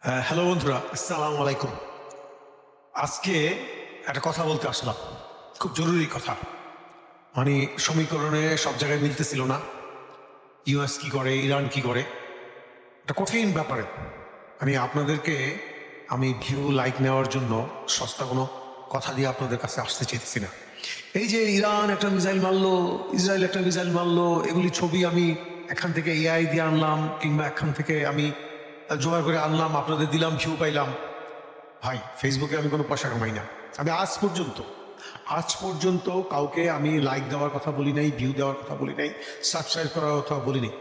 Hello বন্ধুরা, আসসালামু আলাইকুম। আজকে একটা কথা বলতে আসলাম, খুব জরুরি কথা। মানে সমীকরণে সব জায়গায় মিলতেছিল না। ইউএস কি করে, ইরান কি করে, একটা কঠিন ব্যাপারে। মানে আপনাদেরকে আমি ভিউ লাইক নেওয়ার জন্য সস্তা কোনো কথা দিয়ে আপনাদের কাছে আসতে চেয়েছি না। এই যে ইরান একটা মিসাইল মারলো, ইসরায়েল একটা মিসাইল মারলো, এগুলি ছবি আমি এখান থেকে এআই দিয়ে আনলাম, কিংবা এখান থেকে আমি জোগাড় করে আনলাম, আপনাদের দিলাম, ভিউ পাইলাম। ভাই, ফেসবুকে আমি কোনো পয়সা কামাই না। আমি আজ পর্যন্ত কাউকে আমি লাইক দেওয়ার কথা বলি নাই, ভিউ দেওয়ার কথা বলি নাই, সাবস্ক্রাইব করার কথা বলি নাই।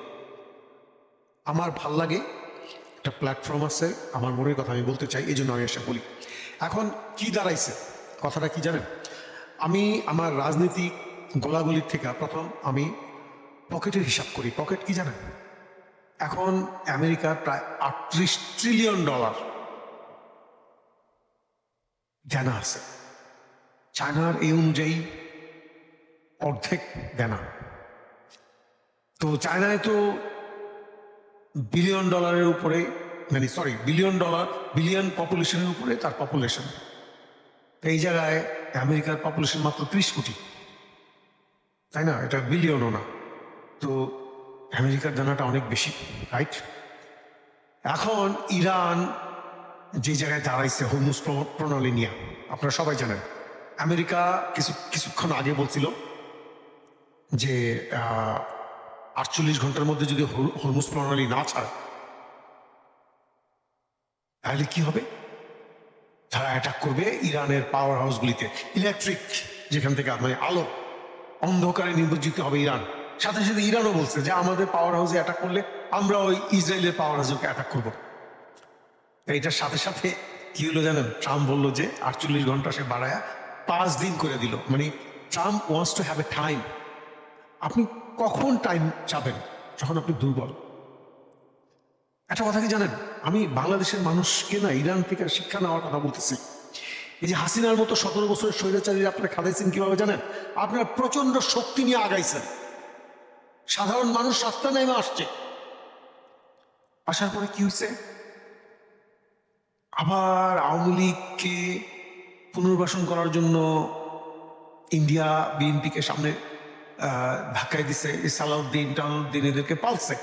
আমার ভাল লাগে, একটা প্ল্যাটফর্ম আছে, আমার মনের কথা আমি বলতে চাই, এই জন্য আমি এসে বলি। এখন কি দাঁড়াইছে, কথাটা কি জানেন? আমি আমার রাজনীতিক গোলাগুলির থেকে প্রথম আমি পকেটের হিসাব করি। পকেট কি জানেন? এখন আমেরিকার প্রায় $38 ট্রিলিয়ন দেনা আছে। চায়নার এই অনুযায়ী অর্ধেক দেনা। তো চায়নায় তো $1 বিলিয়ন উপরে, মানে সরি, বিলিয়ন পপুলেশনের উপরে তার পপুলেশন। এই জায়গায় আমেরিকার পপুলেশন মাত্র 30 কোটি, তাই না? এটা বিলিয়নও না। তো আমেরিকার দানাটা অনেক বেশি, রাইট? এখন ইরান যে জায়গায় দাঁড়াইছে হরমুজ প্রণালী নিয়ে, আপনারা সবাই জানেন। আমেরিকা কিছুক্ষণ আগে বলছিল যে 48 ঘন্টার মধ্যে যদি হরমুজ প্রণালী না ছাড়ে, তাহলে কি হবে? তারা অ্যাটাক করবে ইরানের পাওয়ার হাউসগুলিতে। ইলেকট্রিক যেখান থেকে, মানে আলো, অন্ধকারে নিমজ্জিত হবে ইরান। সাথে সাথে ইরানও বলছে যে আমাদের পাওয়ার হাউসে অ্যাটাক করলে আমরা ওই ইসরায়েলের পাওয়ার হাউসকে অ্যাটাক করবো। এইটার সাথে সাথে কি হলো জানেন? ট্রাম্প বললো যে 48 ঘন্টা সে বাড়ায়া 5 দিন করে দিল। মানে Trump wants to have a time. আপনি কখন টাইম চাবেন? যখন আপনি দুর্বল। একটা কথা কি জানেন? আমি বাংলাদেশের মানুষকে না ইরান থেকে শিক্ষা নেওয়ার কথা বলতেছি। এই যে হাসিনার মতো 17 বছরের স্বৈরাচারীরা আপনারা খাদাইছেন কিভাবে জানেন? আপনারা প্রচন্ড শক্তি নিয়ে আগাইছেন, সাধারণ মানুষ রাস্তা নেমে আসছে। আসার পরে কি হয়েছে? আবার আওয়ামী লীগকে পুনর্বাসন করার জন্য ইন্ডিয়া বিএনপিকে সামনে ধাক্কায় দিছে, সালাউদ্দিন এদেরকে পালছে।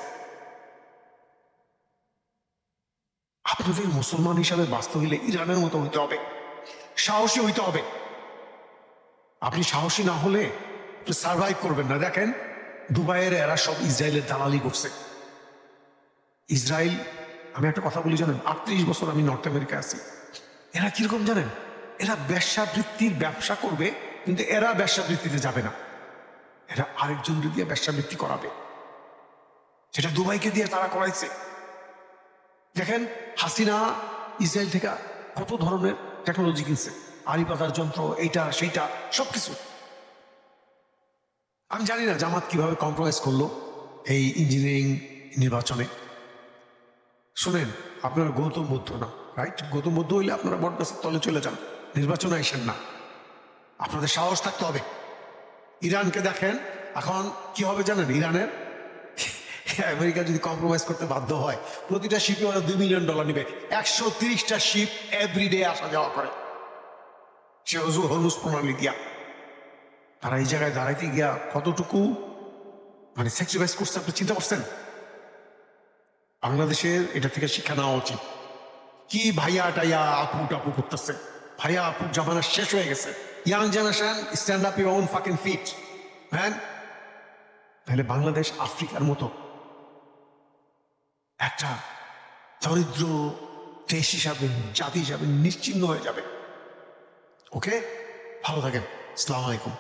আপনাদের মুসলমান হিসাবে বাঁচতে হইলে ইরানের মতো হইতে হবে, সাহসী হইতে হবে। আপনি সাহসী না হলে সার্ভাইভ করবেন না। দেখেন, দুবাইয়ের এরা সব ইসরায়েলের দালালি করছে। ইসরায়েল, আমি একটা কথা বলি জানেন, 38 বছর আমি নর্থ আমেরিকায় আছি। এরা কিরকম জানেন? এরা ব্যবসাবৃত্তির ব্যবসা করবে, কিন্তু এরা ব্যবসাবৃত্তিতে যাবে না। এরা আরেকজনকে দিয়ে ব্যবসাবৃত্তি করাবে, যেটা দুবাইকে দিয়ে তারা করাইছে। দেখেন, হাসিনা ইসরায়েল থেকে কত ধরনের টেকনোলজি কিনছে, আড়ি পাতার যন্ত্র, এইটা সেইটা, সবকিছু। আমি জানি না জামাত কিভাবে কম্প্রোমাইজ করলো এই ইঞ্জিনিয়ারিং নির্বাচনে। শোনেন, আপনারা গৌতম বুদ্ধ না, রাইট? গৌতম বুদ্ধ হইলে আপনারা বটগাছের তলে চলে যান, নির্বাচনে আসেন না। আপনাদের সাহস থাকতে হবে। ইরানকে দেখেন, এখন কি হবে জানেন? ইরানের আমেরিকা যদি কম্প্রোমাইজ করতে বাধ্য হয়, প্রতিটা শিপে ওরা $2 মিলিয়ন নিবে। 130টা শিপ এভরিডে আসা যাওয়া করে সে হরমুজ প্রণালী দিয়া। তারা এই জায়গায় দাঁড়াইতে গিয়া কতটুকু মানে স্যাক্রিফাইস করছে আপনি চিন্তা করছেন? বাংলাদেশের এটা থেকে শিক্ষা নেওয়া উচিত। কি ভাইয়া টাইয়া আপু টাপু করতেছে? ভাইয়া আপুর জামানা শেষ হয়ে গেছে। Young generation, stand up your own fucking feet man. তাহলে বাংলাদেশ আফ্রিকার মতো একটা দরিদ্র দেশ হিসাবে, জাতি হিসাবে নিশ্চিহ্ন হয়ে যাবে। ওকে, ভালো থাকেন। আসসালামু আলাইকুম।